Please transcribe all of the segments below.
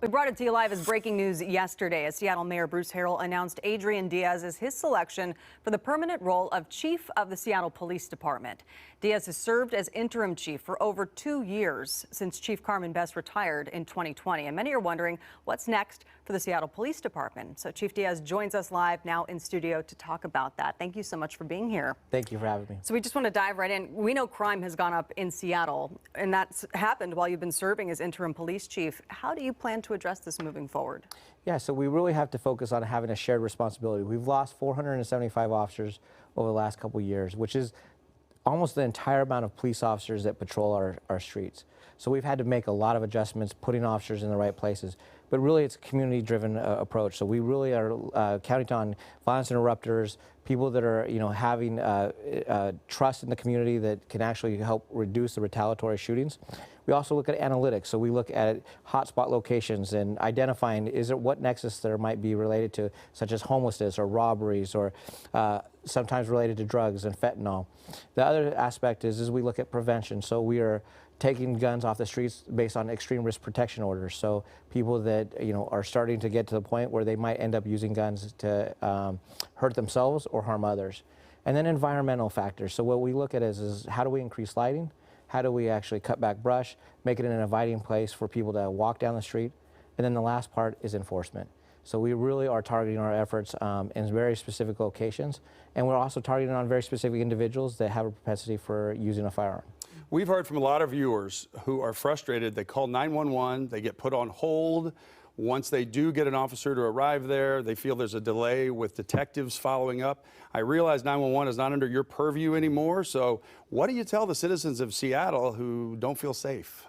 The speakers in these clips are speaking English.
We brought it to you live as breaking news yesterday as Seattle Mayor Bruce Harrell announced Adrian Diaz as his selection for the permanent role of chief of the Seattle Police Department. Diaz has served as interim chief for over 2 years since Chief Carmen Best retired in 2020. And many are wondering what's next for the Seattle Police Department. So Chief Diaz joins us live now in studio to talk about that. Thank you so much for being here. Thank you for having me. So we just want to dive right in. We know crime has gone up in Seattle, and that's happened while you've been serving as interim police chief. How do you plan to address this moving forward? Yeah, so we really have to focus on having a shared responsibility. We've lost 475 officers over the last couple of years, which is almost the entire amount of police officers that patrol our streets. So we've had to make a lot of adjustments, putting officers in the right places. But really, it's a community-driven approach. So we really are counting on violence interrupters, people that are, having trust in the community that can actually help reduce the retaliatory shootings. We also look at analytics. So we look at hotspot locations and identifying what nexus there might be related to, such as homelessness or robberies or sometimes related to drugs and fentanyl. The other aspect is we look at prevention. So we are taking guns off the streets based on extreme risk protection orders. So people that are starting to get to the point where they might end up using guns to hurt themselves or harm others. And then environmental factors. So what we look at is how do we increase lighting? How do we actually cut back brush, make it an inviting place for people to walk down the street? And then the last part is enforcement. So we really are targeting our efforts in very specific locations, and we're also targeting on very specific individuals that have a propensity for using a firearm. We've heard from a lot of viewers who are frustrated. They call 911, they get put on hold. Once they do get an officer to arrive there, they feel there's a delay with detectives following up. I realize 911 is not under your purview anymore, so what do you tell the citizens of Seattle who don't feel safe?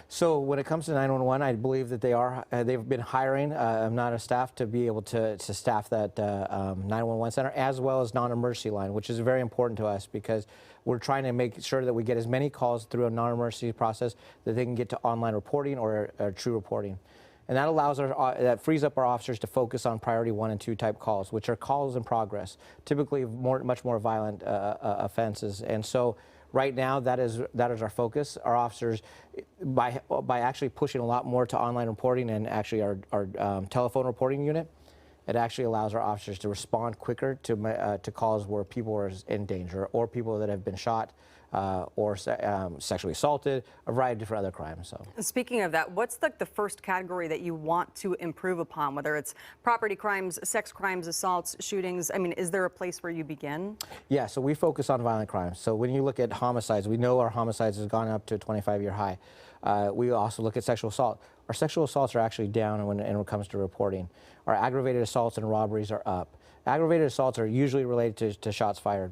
So when it comes to 911, I believe that they've been hiring not a staff to be able to staff that 911 center, as well as non-emergency line, which is very important to us because we're trying to make sure that we get as many calls through a non-emergency process that they can get to online reporting or true reporting. And that allows that frees up our officers to focus on priority 1 and 2 type calls, which are calls in progress, typically much more violent offenses. And so right now, that is our focus. Our officers, by actually pushing a lot more to online reporting and actually our telephone reporting unit, it actually allows our officers to respond quicker to calls where people are in danger or people that have been shot or sexually assaulted, a variety of different other crimes. So, speaking of that, what's the first category that you want to improve upon, whether it's property crimes, sex crimes, assaults, shootings? I mean, is there a place where you begin? Yeah, so we focus on violent crimes. So when you look at homicides, we know our homicides has gone up to a 25-year high. We also look at sexual assault. Our sexual assaults are actually down when it comes to reporting. Our aggravated assaults and robberies are up. Aggravated assaults are usually related to shots fired.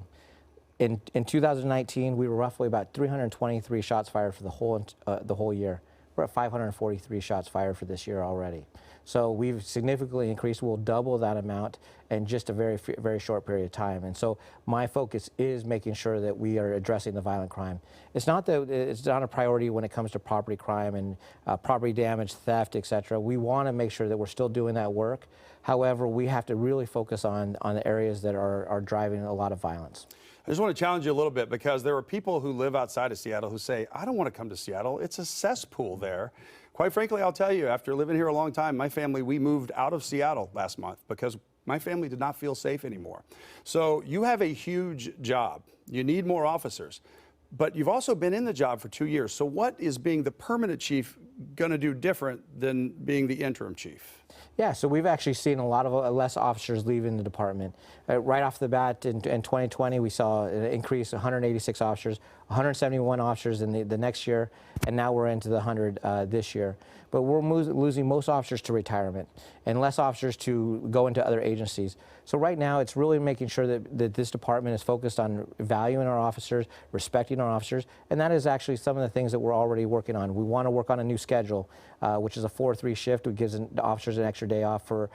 In 2019, we were roughly about 323 shots fired for the whole year. We're at 543 shots fired for this year already. So we've significantly increased. We'll double that amount in just a very short period of time. And so my focus is making sure that we are addressing the violent crime. It's not a priority when it comes to property crime and property damage, theft, etc. We want to make sure that we're still doing that work. However, we have to really focus on the areas that are driving a lot of violence. I just want to challenge you a little bit because there are people who live outside of Seattle who say, I don't want to come to Seattle. It's a cesspool there. Quite frankly, I'll tell you, after living here a long time, my family, we moved out of Seattle last month because my family did not feel safe anymore. So you have a huge job. You need more officers. But you've also been in the job for 2 years. So what is being the permanent chief going to do different than being the interim chief? Yeah, so we've actually seen a lot of less officers leaving the department. Right off the bat in 2020, we saw an increase, 186 officers, 171 officers in the next year, and now we're into the 100 this year. But we're losing most officers to retirement and less officers to go into other agencies. So right now, it's really making sure that this department is focused on valuing our officers, respecting our officers, and that is actually some of the things that we're already working on. We want to work on a new schedule, which is a 4-3 shift, which gives the officers an extra day off for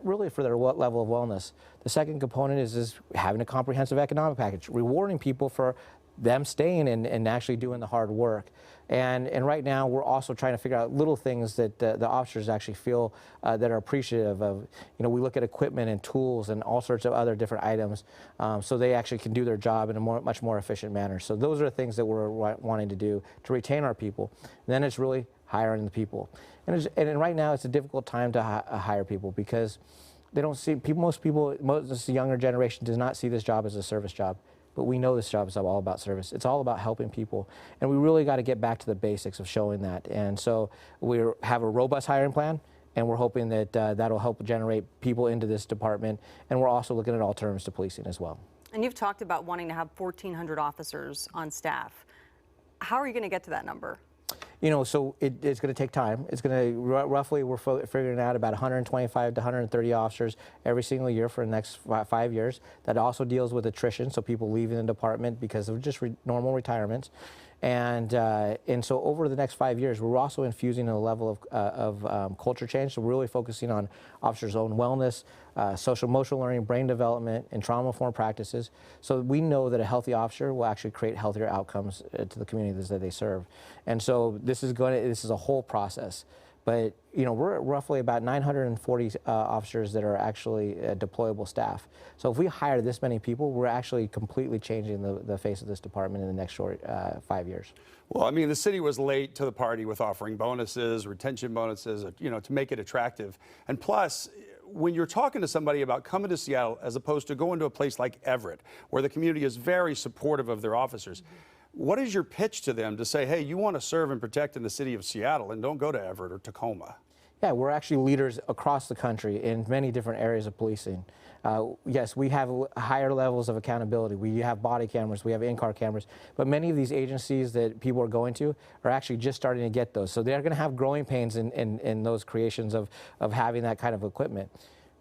really for their level of wellness. The second component is having a comprehensive economic package, rewarding people for them staying and actually doing the hard work. And right now, we're also trying to figure out little things that the officers actually feel that are appreciative of. We look at equipment and tools and all sorts of other different items so they actually can do their job in a much more efficient manner. So those are the things that we're wanting to do to retain our people. And then it's really hiring the people. And right now it's a difficult time to hire people because they don't see most the younger generation does not see this job as a service job. But we know this job is all about service. It's all about helping people. And we really got to get back to the basics of showing that. And so we have a robust hiring plan, and we're hoping that that'll help generate people into this department. And we're also looking at alternatives to policing as well. And you've talked about wanting to have 1,400 officers on staff. How are you going to get to that number? You know, so it's going to take time. It's going to roughly, we're figuring out about 125 to 130 officers every single year for the next 5 years. That also deals with attrition, so people leaving the department because of just normal retirements. And so over the next 5 years, we're also infusing a level of culture change. So we're really focusing on officers' own wellness, social emotional learning, brain development, and trauma-informed practices. So we know that a healthy officer will actually create healthier outcomes to the communities that they serve. And so this is a whole process. But you know, we're roughly about 940 officers that are actually deployable staff. So if we hire this many people, we're actually completely changing the face of this department in the next 5 years. Well, I mean, the city was late to the party with offering bonuses, retention bonuses, you know, to make it attractive. And plus, when you're talking to somebody about coming to Seattle as opposed to going to a place like Everett, where the community is very supportive of their officers, what is your pitch to them to say, hey, you want to serve and protect in the city of Seattle and don't go to Everett or Tacoma? Yeah, we're actually leaders across the country in many different areas of policing. Yes, we have higher levels of accountability. We have body cameras, we have in-car cameras, but many of these agencies that people are going to are actually just starting to get those. So they're going to have growing pains in those creations of having that kind of equipment.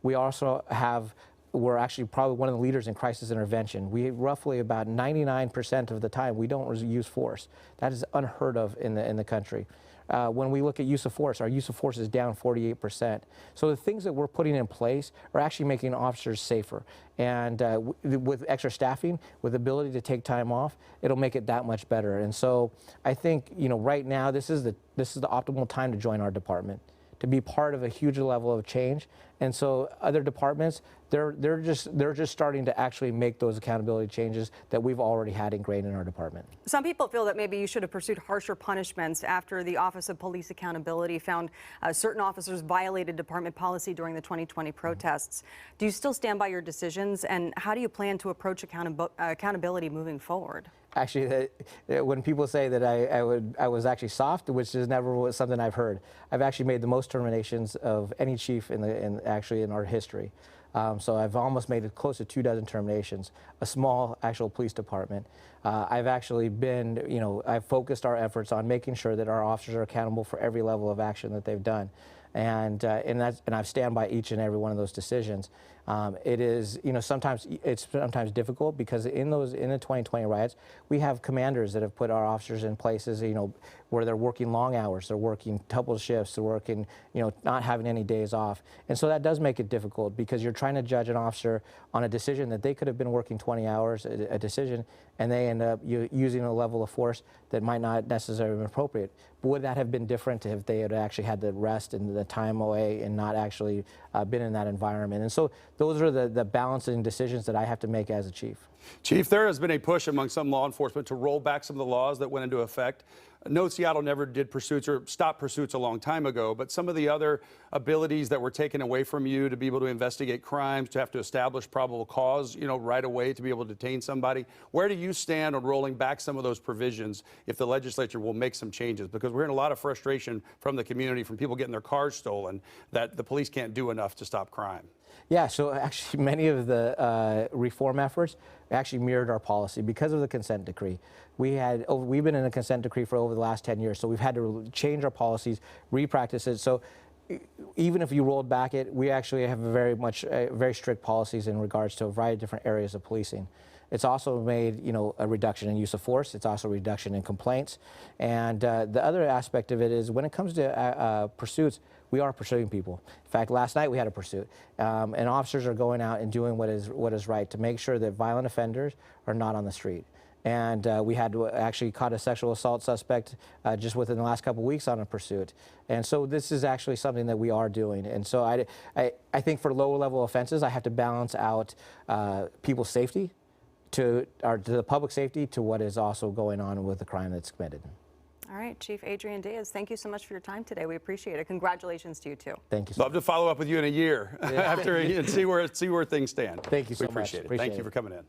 We also have we're actually probably one of the leaders in crisis intervention. We roughly about 99% of the time we don't use force. That is unheard of in the country. When we look at use of force, our use of force is down 48%. So the things that we're putting in place are actually making officers safer. And with extra staffing, with the ability to take time off, it'll make it that much better. And so I think, you know, right now this is the optimal time to join our department, to be part of a huge level of change. And so other departments, they're just starting to actually make those accountability changes that we've already had ingrained in our department. Some people feel that maybe you should have pursued harsher punishments after the Office of Police Accountability found certain officers violated department policy during the 2020 protests. Do you still stand by your decisions, and how do you plan to approach accountability moving forward? Actually, when people say that I was actually soft, which is never something I've heard, I've actually made the most terminations of any chief in our history. So I've almost made it close to 24 terminations, a small actual police department. I've actually been, you know, I've focused our efforts on making sure that our officers are accountable for every level of action that they've done. And I've stand by each and every one of those decisions. It is, you know, sometimes difficult because in the 2020 riots, we have commanders that have put our officers in places, you know, where they're working long hours, they're working double shifts, they're working, you know, not having any days off. And so that does make it difficult because you're trying to judge an officer on a decision that they could have been working 20 hours, a decision, and they end up using a level of force that might not necessarily be appropriate. But would that have been different if they had actually had the rest and the time away and not actually been in that environment? And so those are the balancing decisions that I have to make as a chief. Chief, there has been a push among some law enforcement to roll back some of the laws that went into effect. No, Seattle never did pursuits or stopped pursuits a long time ago, but some of the other abilities that were taken away from you to be able to investigate crimes, to have to establish probable cause, you know, right away to be able to detain somebody. Where do you stand on rolling back some of those provisions if the legislature will make some changes? Because we're hearing a lot of frustration from the community, from people getting their cars stolen, that the police can't do enough to stop crime. Yeah, so actually many of the reform efforts actually mirrored our policy because of the consent decree. We've been in a consent decree for over the last 10 years, so we've had to change our policies, repractice it. So even if you rolled back it, we actually have very strict policies in regards to a variety of different areas of policing. It's also made, you know, a reduction in use of force. It's also a reduction in complaints. And the other aspect of it is when it comes to pursuits, we are pursuing people. In fact, last night we had a pursuit, and officers are going out and doing what is right to make sure that violent offenders are not on the street. And we had actually caught a sexual assault suspect just within the last couple of weeks on a pursuit. And so this is actually something that we are doing. And so I think for lower level offenses, I have to balance out people's safety to the public safety to what is also going on with the crime that's committed. All right, Chief Adrian Diaz, thank you so much for your time today. We appreciate it. Congratulations to you too. Thank you so Love to follow up with you in a year after and see where things stand. Thank you so we much. appreciate it. Appreciate Thank you it. for coming in.